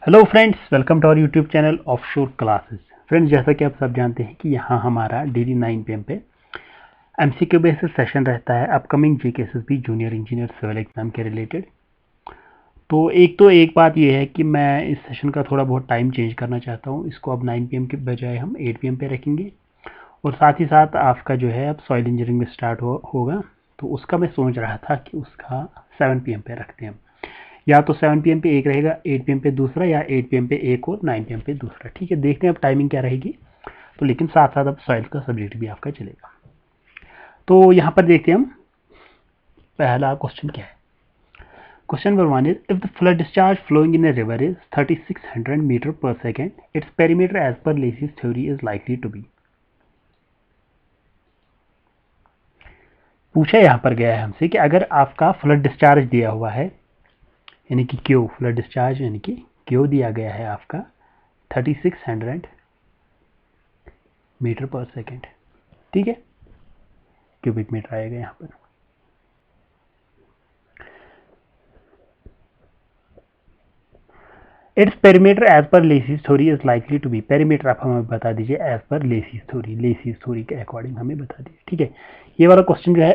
Hello friends, welcome to our YouTube channel offshore classes. Friends, जैसा कि आप सब जानते हैं कि यहाँ हमारा डेली 9 PM पे एमसीक्यू बेसिस सेशन रहता है upcoming GKSSB junior engineer civil exam के रिलेटेड। तो एक बात ये है कि मैं इस सेशन का थोड़ा बहुत टाइम चेंज करना चाहता हूँ। इसको अब 9 PM के बजाय हम 8 PM पे रखेंगे और साथ ही साथ आपका जो है अब सॉइल इंजीनियरिंग में स्टार्ट होगा, तो उसका मैं सोच रहा था कि उसका 7 PM पे रखते हैं। या तो 7 PM पे एक रहेगा, 8 PM पे दूसरा, या 8 PM पे एक और 9 PM पे दूसरा। ठीक है, देखते हैं अब टाइमिंग क्या रहेगी। तो लेकिन साथ साथ अब सॉइल का सब्जेक्ट भी आपका चलेगा। तो यहाँ पर देखते हैं हम पहला क्वेश्चन क्या है। Question number 1 is if the flood discharge flowing in a river is 3600 metre per second, its perimeter as per Lacey's theory is likely to be. पूछा यहाँ पर गया है हमसे कि अगर आपका फ्लड डिस्चार्ज दिया हुआ है, यानी कि क्यू, फ्लड डिस्चार्ज यानी कि क्यू दिया गया है आपका 3600 मीटर पर सेकेंड, ठीक है, क्यूबिक मीटर आएगा यहाँ पर। It's perimeter as per Lacey's theory is likely to be. Perimeter आप हमें बता दीजिए एज पर लेसिस थ्योरी के अकॉर्डिंग हमें बता दीजिए। ठीक है, ये वाला क्वेश्चन जो है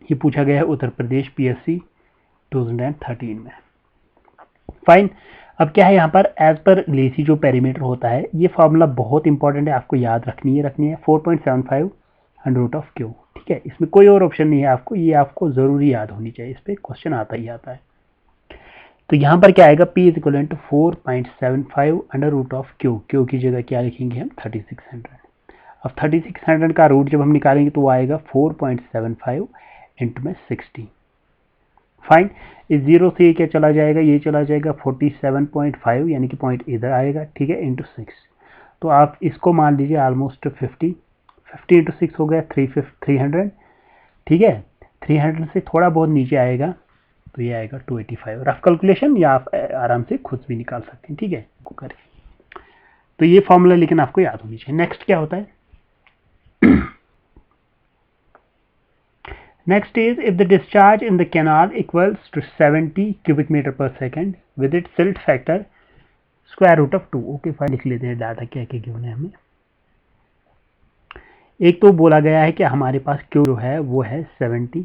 ये पूछा गया है उत्तर प्रदेश पीएससी 2013 में। फाइन। अब क्या है यहाँ पर एज पर लेसी जो पेरीमीटर होता है, ये फॉर्मूला बहुत इंपॉर्टेंट है, आपको याद रखनी है 4.75 अंडर रूट ऑफ क्यू। ठीक है, इसमें कोई और ऑप्शन नहीं है आपको, ये आपको जरूरी याद होनी चाहिए, इस पर क्वेश्चन आता ही आता है। तो यहाँ पर क्या आएगा, P is equal to 4.75 under root of Q की जगह क्या लिखेंगे हम 3600। अब 3600 का रूट जब हम निकालेंगे तो वो आएगा 4.75 इंटू में 60। फाइन। इस जीरो से ये क्या चला जाएगा, ये चला जाएगा 47.5, यानी कि पॉइंट इधर आएगा, ठीक है, इंटू 6। तो आप इसको मान लीजिए ऑलमोस्ट 50 इंटू 6 हो गया 300। ठीक है, 300 से थोड़ा बहुत नीचे आएगा तो ये आएगा 285। रफ कैलकुलेशन या आप आराम से खुद भी निकाल सकते हैं। ठीक है, करें तो ये फॉर्मूला लेकिन आपको याद होनी चाहिए। नेक्स्ट क्या होता है, next is if the discharge in the canal equals to 70 cubic meter per second with its silt factor square root of 2। Okay fine, लिख लेते हैं डाटा क्या क्या गिवन है हमें। एक तो बोला गया है कि हमारे पास क्यू जो है वो है 70,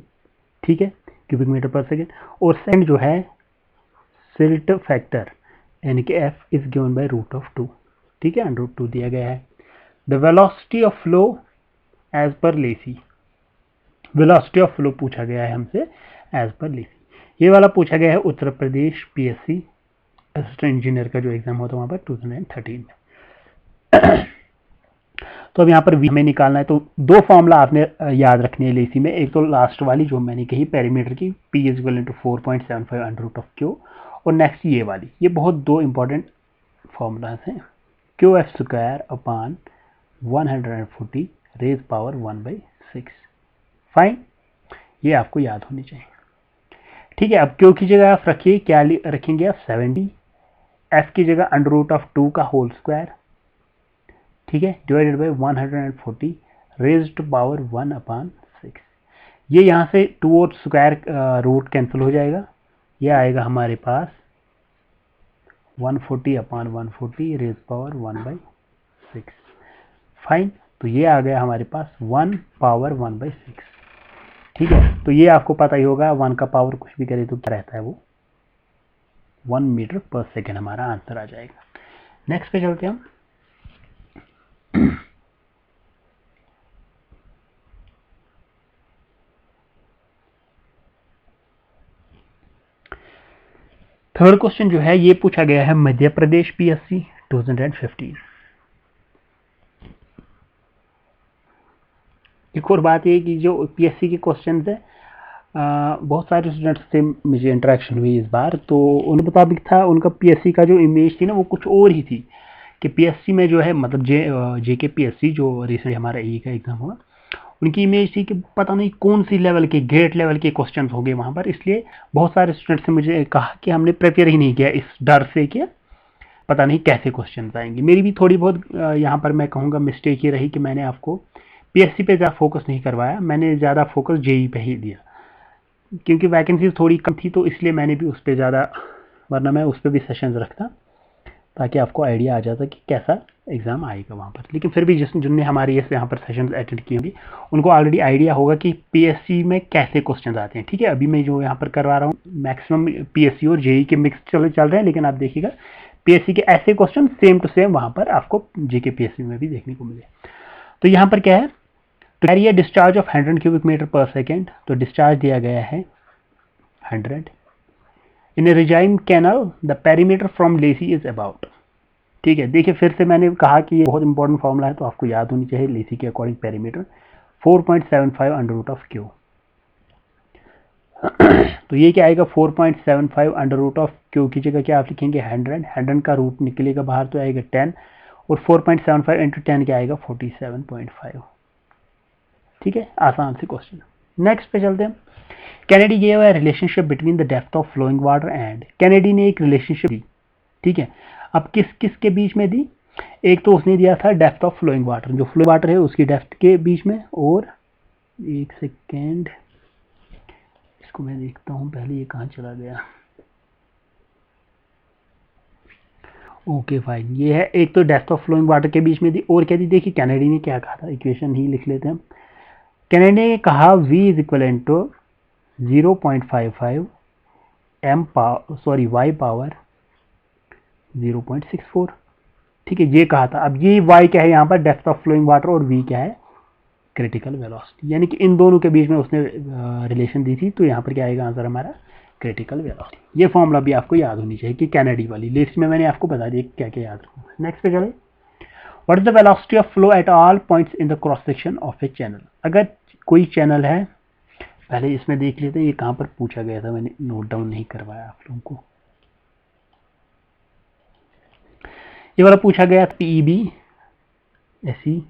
ठीक है, क्यूबिक मीटर पर सेकेंड, और सेकंड जो है सिल्ट फैक्टर यानी कि F is given by root of 2। ठीक है, अंडर रूट 2 दिया गया है। The velocity of flow as per Lacey, velocity of flow पूछा गया है हमसे एज पर लेसी। ये वाला पूछा गया है Uttar Pradesh PSC assistant engineer का जो एग्जाम होता है वहां पर 2013 में। तो अब यहाँ पर वी हमें निकालना है, तो दो फॉर्मूला आपने याद रखनी है लेसी में। एक तो लास्ट वाली जो मैंने कही पेरीमीटर की, P is equal to 4.75 under root of Q, और नेक्स्ट ये वाली, ये बहुत दो इंपॉर्टेंट फॉर्मूलाज हैं। Q F square upon 140 raise power 1/6। Fine, ये आपको याद होनी चाहिए। ठीक है, अब क्यू की जगह आप रखिए, क्या रखेंगे आप 70, एफ की जगह अंडर रूट ऑफ 2 का होल स्क्वायर, ठीक है, divided by 140 raise to power 1/6। ये यहाँ से 2 और स्क्वायर रूट कैंसिल हो जाएगा, ये आएगा हमारे पास 140/140 रेज पावर 1/6। फाइन, तो ये आ गया हमारे पास 1 पावर 1/6। ठीक है, तो ये आपको पता ही होगा 1 का पावर कुछ भी करे तो क्या रहता है, वो 1 मीटर पर सेकेंड हमारा आंसर आ जाएगा। नेक्स्ट पे चलते हैं हम। थर्ड क्वेश्चन जो है ये पूछा गया है मध्य प्रदेश पीएससी 2015। एक और बात ये कि जो पीएससी के क्वेश्चन है, बहुत सारे स्टूडेंट्स से मुझे इंटरेक्शन हुई इस बार, तो उन मुताबिक था उनका पीएससी का जो इमेज थी ना वो कुछ और ही थी, कि पीएससी में जो है मतलब जेके पीएससी जो रिसेंट हमारा ई का एग्जाम हुआ, उनकी इमेज थी कि पता नहीं कौन सी लेवल के ग्रेट लेवल के क्वेश्चंस हो गए वहाँ पर। इसलिए बहुत सारे स्टूडेंट्स ने मुझे कहा कि हमने प्रिपेयर ही नहीं किया, इस डर से कि पता नहीं कैसे क्वेश्चन आएंगे। मेरी भी थोड़ी बहुत यहाँ पर मैं कहूँगा मिस्टेक ये रही कि मैंने आपको पीएससी पे ज़्यादा फोकस नहीं करवाया, मैंने ज़्यादा फोकस जेई पे ही दिया, क्योंकि वैकेंसीज थोड़ी कम थी, तो इसलिए मैंने भी उस पर ज़्यादा वरना मैं उस पर भी सेशंस रखता ताकि आपको आइडिया आ जाता कि कैसा एग्ज़ाम आएगा वहाँ पर। लेकिन फिर भी जिनने हमारे यहाँ पर सेशंस अटेंड किए होंगे उनको ऑलरेडी आइडिया होगा कि पीएससी में कैसे क्वेश्चन आते हैं। ठीक है, अभी मैं जो यहाँ पर करवा रहा हूँ मैक्सिमम पीएससी और जेई के मिक्स चल रहे हैं, लेकिन आप देखिएगा पीएससी के ऐसे क्वेश्चन सेम टू सेम वहाँ पर आपको जेके पीएससी में भी देखने को मिले। तो यहाँ पर क्या है, to carry a discharge of 100 cubic metre per second, तो डिस्चार्ज दिया गया है 100 in a regime canal, the perimeter from Lacey is about. ठीक है, देखिए फिर से मैंने कहा कि ये बहुत इंपॉर्टेंट फॉर्मूला है तो आपको याद होनी चाहिए। लेसी के according perimeter 4.75 under root of Q. तो ये क्या आएगा, 4.75 अंडर रूट ऑफ क्यू की जगह क्या आप लिखेंगे 100 का रूट निकलेगा बाहर तो आएगा 10 और 4.75 इंटू 10 क्या आएगा 47.5। ठीक है, आसान से क्वेश्चन। नेक्स्ट पे चलते हैं। Kennedy gave a relationship between the depth of flowing water and, Kennedy ने एक रिलेशनशिप दी। ठीक है, अब किस किस के बीच में दी, एक तो उसने दिया था डेप्थ ऑफ फ्लोइंग वाटर, जो फ्लोइंग वाटर है उसकी डेप्थ के बीच में, और एक सेकेंड इसको मैं देखता हूं पहले ये कहां चला गया। ओके फाइन, ये है एक तो डेप्थ ऑफ फ्लोइंग वाटर के बीच में दी, और क्या दी देखिए कैनेडी ने क्या कहा था, इक्वेशन ही लिख लेते हैं हम। कैनेडी ने कहा v is equal to 0.55 y power 0.64। ठीक है, ये कहा था। अब ये y क्या है यहाँ पर डेप्थ ऑफ फ्लोइंग वाटर, और v क्या है क्रिटिकल वेलोसिटी, यानी कि इन दोनों के बीच में उसने रिलेशन दी थी। तो यहाँ पर क्या आएगा आंसर हमारा क्रिटिकल वेलोसिटी। ये फॉर्मूला भी आपको याद होनी चाहिए कि कैनेडी वाली लिस्ट में मैंने आपको बता दिया क्या क्या याद रखूंगा। नेक्स्ट पे चले, what is the velocity of flow at all points in the cross section of A channel. अगर कोई चैनल है, पहले इसमें देख लेते हैं ये कहां पर पूछा गया था, मैंने नोट डाउन नहीं करवाया आप लोगों को। ये वाला पूछा गया पीईबी एसई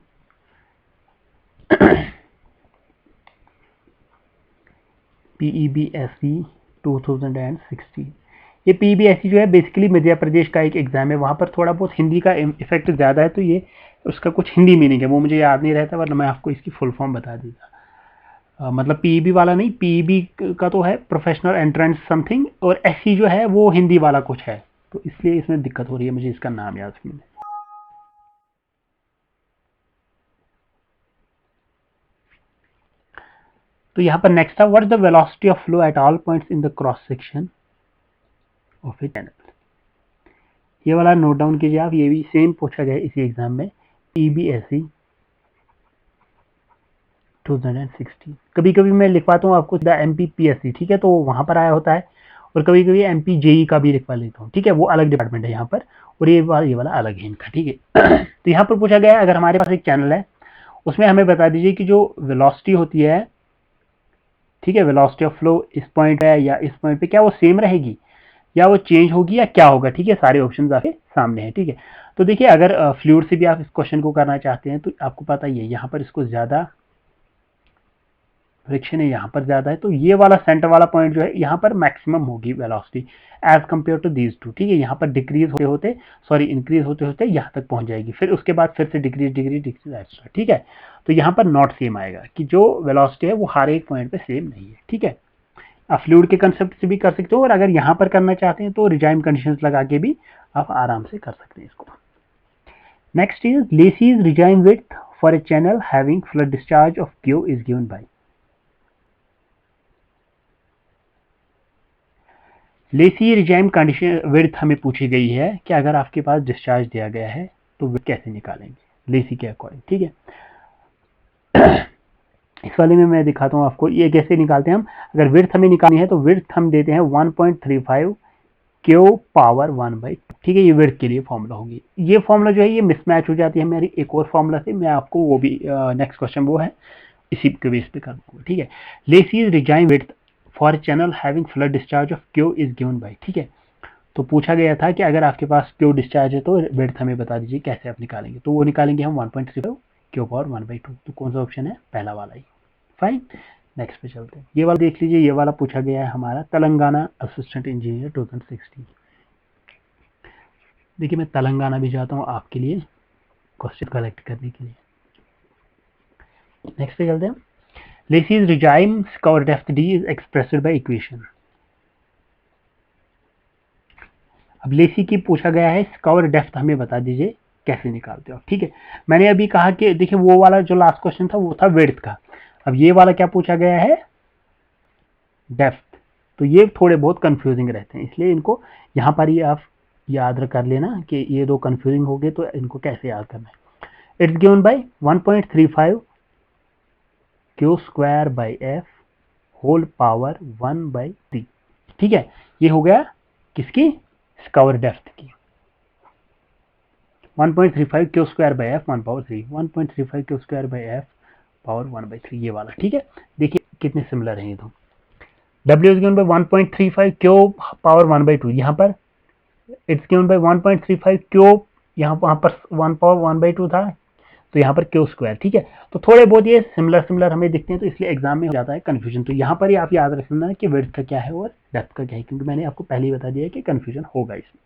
PEBSE 2016। ये PEBSE जो है बेसिकली मध्य प्रदेश का एक एग्जाम है, वहाँ पर थोड़ा बहुत हिंदी का इफेक्ट ज़्यादा है, तो ये उसका कुछ हिंदी मीनिंग है वो मुझे याद नहीं रहता, वरना मैं आपको इसकी फुल फॉर्म बता देता। मतलब PEB वाला नहीं, PEB का तो है प्रोफेशनल एंट्रेंस समथिंग, और SE जो है वो हिंदी वाला कुछ है, तो इसलिए इसमें दिक्कत हो रही है मुझे इसका नाम याद रखने में। तो यहाँ पर नेक्स्ट था, what is the velocity of flow at all points in the cross section of A channel. ये वाला नोट डाउन कीजिए आप, ये भी सेम पूछा गया इसी एग्जाम में, PEBSE 2016। कभी कभी मैं लिखवाता हूँ आपको MPPSC, ठीक है, तो वहां पर आया होता है, और कभी कभी MPJE का भी लिखवा लेता हूँ। ठीक है, वो अलग डिपार्टमेंट है यहाँ पर, और ये वाला अलग है इनका। ठीक है, तो यहाँ पर पूछा गया है अगर हमारे पास एक चैनल है उसमें हमें बता दीजिए कि जो वेलोसिटी होती है, ठीक है, वेलोसिटी ऑफ फ्लो इस पॉइंट है या इस पॉइंट पे, क्या वो सेम रहेगी या वो चेंज होगी या क्या होगा। ठीक है, सारे ऑप्शन आपके सामने हैं। ठीक है, तो देखिए अगर फ्लूइड से भी आप इस क्वेश्चन को करना चाहते हैं तो आपको पता ही है यहाँ पर इसको ज्यादा फ्रिक्शन है, यहाँ पर ज्यादा है, तो ये वाला सेंटर वाला पॉइंट जो है यहाँ पर मैक्सिमम होगी velocity as compare to these two. ठीक है, यहाँ पर डिक्रीज होते होते इंक्रीज होते होते यहाँ तक पहुंच जाएगी, फिर उसके बाद फिर से डिक्रीज एक्स्ट्रा। ठीक है, तो यहाँ पर नॉट सेम आएगा कि जो वेलोसिटी है वो हर एक पॉइंट पे सेम नहीं है। ठीक है, आप फ्लूइड के कंसेप्ट से भी कर सकते हो, और अगर यहाँ पर करना चाहते हैं तो रिजाइम कंडीशंस लगा के भी आप आराम से कर सकते हैं इसको। Next is Lacey's regime width for a channel having flood discharge of Q is given by. Lacey regime condition width हमें पूछी गई है कि अगर आपके पास डिस्चार्ज दिया गया है तो विड्थ कैसे निकालेंगे लेसी के अकॉर्डिंग। ठीक है, इस वाले में मैं दिखाता हूँ आपको ये कैसे निकालते हैं हम। अगर विड्थ हमें निकालनी है तो विड्थ हम देते हैं 1.35 क्यू पावर 1/2। ठीक है, ये विड्थ के लिए फॉर्मूला होगी। ये फॉर्मूला जो है ये मिसमैच हो जाती है मेरी एक और फॉर्मूला से, मैं आपको वो भी नेक्स्ट क्वेश्चन वो है इसी के बेस पे कर दूंगा। ठीक है, Lacey regime width for channel having flood discharge of Q is given by. ठीक है, तो पूछा गया था कि अगर आपके पास क्यू डिस्चार्ज है तो विड्थ हमें बता दीजिए कैसे आप निकालेंगे, तो वो निकालेंगे हम 1.35 क्यू पावर 1/2। तो कौन सा ऑप्शन है, पहला वाला ही। फाइन, नेक्स्ट पे चलते हैं। ये वाला देख लीजिए, ये वाला पूछा गया है हमारा तेलंगाना असिस्टेंट इंजीनियर 2016। देखिए मैं तेलंगाना भी जाता हूँ आपके लिए क्वेश्चन कलेक्ट करने के लिए। नेक्स्ट पे चलते हैं। Lacey's regime scour depth D is expressed by equation. अब लेसी की पूछा गया है स्कवर डेप्थ, हमें बता दीजिए कैसे निकालते हो। ठीक है, मैंने अभी कहा कि देखिए वो वाला जो लास्ट क्वेश्चन था वो था विड्थ का, अब ये वाला क्या पूछा गया है, डेप्थ। तो ये थोड़े बहुत कंफ्यूजिंग रहते हैं, इसलिए इनको यहाँ पर ही आप याद कर लेना कि ये दो कंफ्यूजिंग हो गए, तो इनको कैसे याद करना है। It's given by 1.35 Q square by F whole power 1/3। ठीक है, ये हो गया किसकी, स्कवर डेप्थ की। 1.35 Q square by F 1/3, 1.35 Q square by F power 1/3, ये वाला। ठीक है, देखिए कितने सिमिलर हैं ये दो। W is given by 1.35 Q power 1/2, यहाँ पर इट्स गिवन बाय 1.35 क्यू, यहाँ वहाँ पर 1 पावर 1/2 था, तो यहाँ पर क्यू स्क्वायर। ठीक है, तो थोड़े बहुत ये सिमिलर हमें दिखते हैं, तो इसलिए एग्जाम में हो जाता है कंफ्यूजन। तो यहाँ पर ही आप याद रखना कि विड्थ का क्या है और डेप्थ का क्या है, क्योंकि मैंने आपको पहले ही बता दिया है कि कंफ्यूजन होगा इसमें।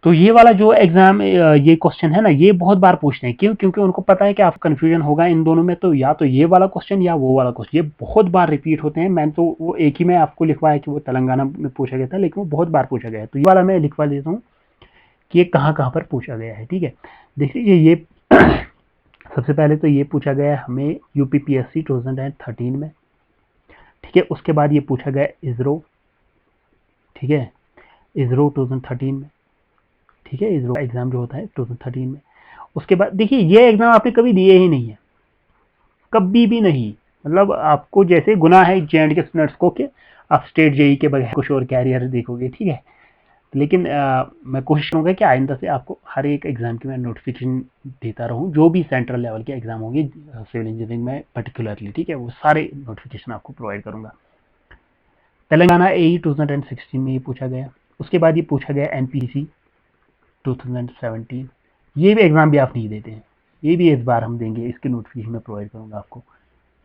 तो ये वाला जो एग्जाम ये क्वेश्चन है ना, ये बहुत बार पूछते हैं, क्यों, क्योंकि उनको पता है कि आपको कंफ्यूजन होगा इन दोनों में, तो या तो ये वाला क्वेश्चन या वो वाला क्वेश्चन, ये बहुत बार रिपीट होते हैं। मैंने तो वो एक ही में आपको लिखवाया कि वो तेलंगाना में पूछा गया था, लेकिन वो बहुत बार पूछा गया है, तो ये वाला मैं लिखवा देता हूँ कि ये कहाँ कहाँ पर पूछा गया है। ठीक है, देखिए ये सबसे पहले तो ये पूछा गया है हमें यूपीपीएससी 2013 में। ठीक है, उसके बाद ये पूछा गया इसरो, ठीक है, इसरो 2013 में। ठीक है, इसरो एग्जाम जो होता है 2013 में। उसके बाद देखिए ये एग्जाम आपने कभी दिए ही नहीं है, कभी भी नहीं, मतलब आपको जैसे गुनाह है जे के स्टूडेंट्स को कि आप स्टेट जेई के बगैर कुछ और कैरियर देखोगे। ठीक है, लेकिन मैं कोशिश करूँगा कि आइंदा से आपको हर एक एग्जाम की मैं नोटिफिकेशन देता रहूँ, जो भी सेंट्रल लेवल के एग्जाम होंगे सिविल इंजीनियरिंग में पर्टिकुलरली। ठीक है, वो सारे नोटिफिकेशन आपको प्रोवाइड करूँगा। तेलंगाना AE 2016 में ये पूछा गया। उसके बाद ये पूछा गया NPC 2017, ये भी एग्जाम भी आप नहीं देते हैं, ये भी इस बार हम देंगे, इसके नोटिफिकेशन में प्रोवाइड करूँगा आपको।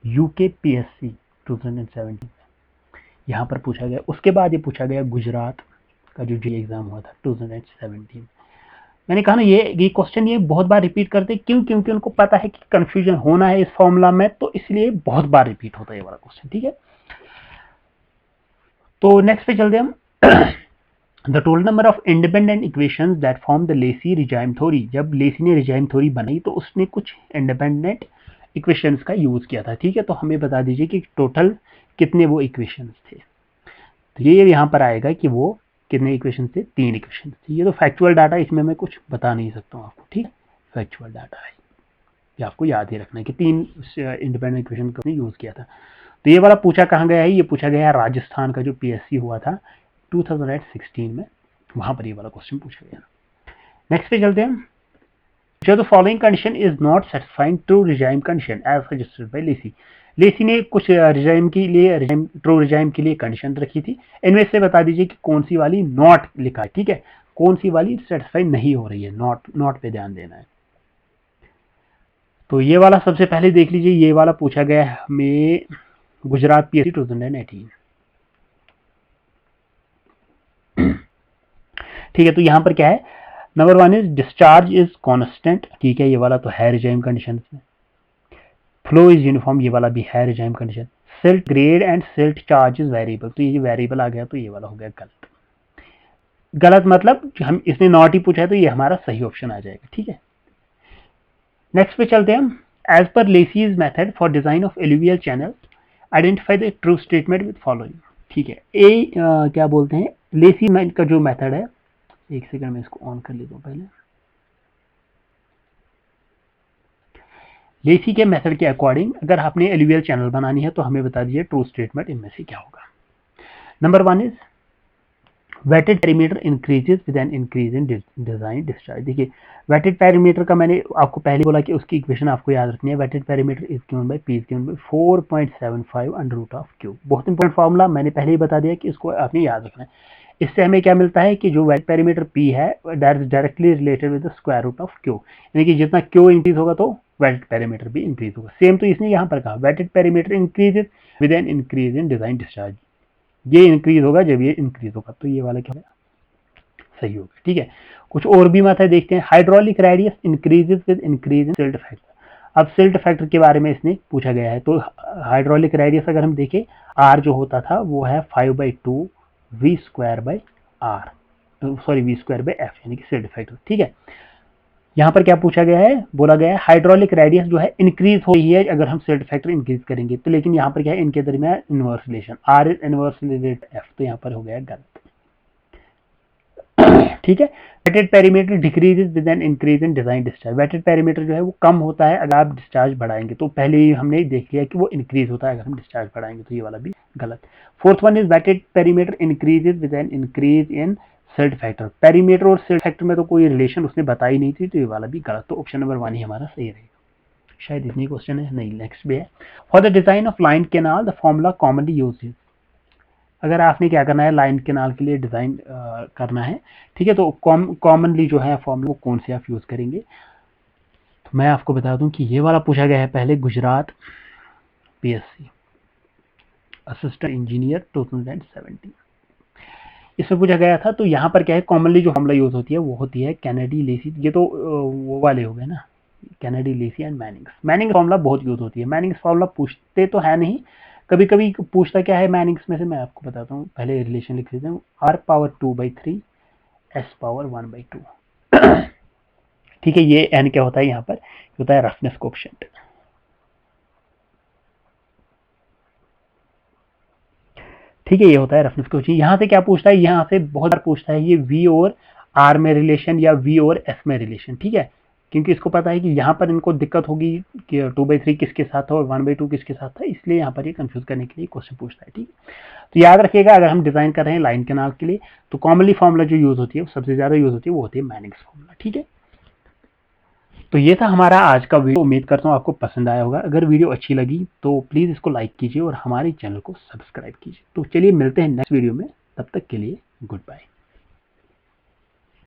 UKPSC 2017 यहाँ पर पूछा गया। उसके बाद ये पूछा गया गुजरात का जो जी एग्जाम हुआ था 2017। मैंने कहा ना ये क्वेश्चन ये बहुत बार रिपीट करते, क्यों, क्योंकि उनको पता है कि कंफ्यूजन होना है इस फॉर्मूला में, तो इसलिए बहुत बार रिपीट होता है ये वाला क्वेश्चन। ठीक है, तो नेक्स्ट पे चलते हम। The total number of independent equations that form the Lesi regime theory. जब लेसी ने रिजाइम थ्योरी बनाई तो उसने कुछ इंडिपेंडेंट इक्वेशंस का यूज किया था। ठीक है, तो हमें बता दीजिए कि टोटल कितने वो इक्वेशंस थे। तो ये यहाँ पर आएगा कि वो कितने इक्वेशन थे, 3 इक्वेशन थे। ये तो फैक्चुअल डाटा, इसमें मैं कुछ बता नहीं सकता हूँ आपको। ठीक है, फैक्चुअल डाटा है, ये आपको याद ही रखना है कि 3 इंडिपेंडेंट इक्वेशन का यूज किया था। तो ये वाला पूछा कहाँ गया है, ये पूछा गया है राजस्थान का जो PSC हुआ था 2016 में, वहां पर ये वाला क्वेश्चन पूछा गया। नेक्स्ट पे चलते हैं। जो the following condition is not satisfying true regime condition as suggested by Lacey. Lacey ने कुछ रिजाइम के लिए, ट्रू रिजाइम के लिए कंडीशन रखी थी, इनमें से बता दीजिए कि कौन सी वाली नॉट लिखा है। ठीक है, कौन सी वाली सेटिस्फाई नहीं हो रही है, नॉट पे ध्यान देना है। तो ये वाला सबसे पहले देख लीजिए, ये वाला पूछा गया है हमें गुजरात PSC 2018। ठीक है, तो यहां पर क्या है, number 1 is discharge is constant. ठीक है, ये वाला तो है रिजाइम कंडीशन में। फ्लो इज यूनिफॉर्म, ये वाला भी है regime condition. Silt grade and silt charge is variable, तो ये वेरिएबल आ गया, तो ये वाला हो गया गलत। गलत मतलब हम इसने नॉट ही पूछा है, तो ये हमारा सही ऑप्शन आ जाएगा। ठीक है, नेक्स्ट पे चलते हैं हम। As per Lacey's method for design of alluvial channel identify the true statement with following. ठीक है, क्या बोलते हैं, लेसी का जो मेथड है, एक सेकंड में इसको ऑन कर लेता हूं पहले। लेसी के मेथड के अकॉर्डिंग अगर आपने एलुवियल चैनल बनानी है तो हमें बता दीजिए ट्रू स्टेटमेंट इनमें से क्या होगा। Number 1 is weighted perimeter increases with an increase in design discharge. देखिए वेटेड पेरीमीटर का मैंने आपको पहले बोला कि उसकी इक्वेशन आपको याद रखनी है। Weighted perimeter is given by P is given by 4.75 under root of Q। बहुत इंपॉर्टेंट फॉर्मूला, मैंने पहले ही बता दिया कि इसको आपने याद रखना है। इससे हमें क्या मिलता है कि जो वेटेड पेरीमीटर P है directly related with the square root of Q, यानी कि जितना Q इंक्रीज होगा तो वेटेड पेरीमीटर भी इंक्रीज होगा। सेम तो इसने यहाँ पर कहा weighted perimeter increases with an increase in design discharge, ये इंक्रीज होगा जब ये इंक्रीज होगा, तो ये वाला क्या होगा, सही होगा। ठीक है, कुछ और भी मेथड देखते हैं। Hydraulic radius increases with increase in silt factor. अब सिल्ट फैक्टर के बारे में इसने पूछा गया है, तो हाइड्रोलिक रेडियस अगर हम देखें, R जो होता था वो है 5/2 V square by R, sorry V square by F, यानी कि सिल्ट फैक्टर। ठीक है, यहाँ पर क्या पूछा गया है, बोला गया है हाइड्रोलिक रेडियस जो है इंक्रीज हो रही है अगर हम सिल्ट फैक्टर इंक्रीज करेंगे, तो लेकिन यहाँ पर क्या है, इनके दरमियान inverse relation, R is inverse related F, तो यहाँ पर हो गया गलत। ठीक है, weighted perimeter decreases with an increase in design discharge, weighted perimeter जो है वो कम होता है अगर आप डिस्चार्ज बढ़ाएंगे, तो पहले ही हमने देख लिया कि वो इंक्रीज होता है अगर हम डिस्चार्ज बढ़ाएंगे, तो ये वाला भी गलत। Fourth one is weighted perimeter increases with an increase in silt factor, perimeter और सिल्ट फैक्टर में तो कोई रिलेशन उसने बताई नहीं थी, तो ये वाला भी गलत, तो ऑप्शन नंबर 1 ही हमारा सही रहेगा। शायद इतनी क्वेश्चन है, नहीं नेक्स्ट भी है। For the design of line canal the formula commonly used, अगर आपने क्या करना है, लाइन कैनाल के लिए डिजाइन करना है, ठीक है, तो कॉमनली जो है फॉर्मूला वो कौन से आप यूज करेंगे, तो मैं आपको बता दूं कि ये वाला पूछा गया है पहले, गुजरात पीएससी असिस्टेंट इंजीनियर 2017, इसमें पूछा गया था। तो यहाँ पर क्या है, कॉमनली जो फॉर्मूला यूज होती है वो होती है कैनेडी लेसी, ये तो वो वाले हो गए ना, Kennedy Lacey and Manning's. Manning's formula बहुत यूज होती है, मैनिंग्स फॉर्मूला पूछते तो है नहीं, कभी कभी पूछता क्या है मैनिंग्स में से, मैं आपको बताता हूँ, पहले रिलेशन लिख देता हूँ, r पावर 2/3 s पावर 1/2। ठीक है, ये n क्या होता है, यहाँ पर होता है रफनेस कोएफिशिएंट। ठीक है, ये होता है रफनेस कोएफिशिएंट। यहाँ से क्या पूछता है, यहाँ से बहुत बार पूछता है ये v और r में रिलेशन या v और s में रिलेशन। ठीक है, क्योंकि इसको पता है कि यहाँ पर इनको दिक्कत होगी कि 2/3 किसके साथ था और 1/2 किसके साथ था, इसलिए यहाँ पर ये कंफ्यूज करने के लिए क्वेश्चन पूछता है। ठीक है, तो याद रखिएगा अगर हम डिजाइन कर रहे हैं लाइन कैनाल के लिए, तो कॉमनली फॉर्मूला जो यूज होती है, सबसे ज्यादा यूज होती है, वो होती है मैनिंग्स फॉर्मूला। ठीक है, तो ये था हमारा आज का वीडियो, उम्मीद करता हूँ आपको पसंद आया होगा। अगर वीडियो अच्छी लगी तो प्लीज इसको लाइक कीजिए और हमारे चैनल को सब्सक्राइब कीजिए। तो चलिए मिलते हैं नेक्स्ट वीडियो में, तब तक के लिए गुड बाय।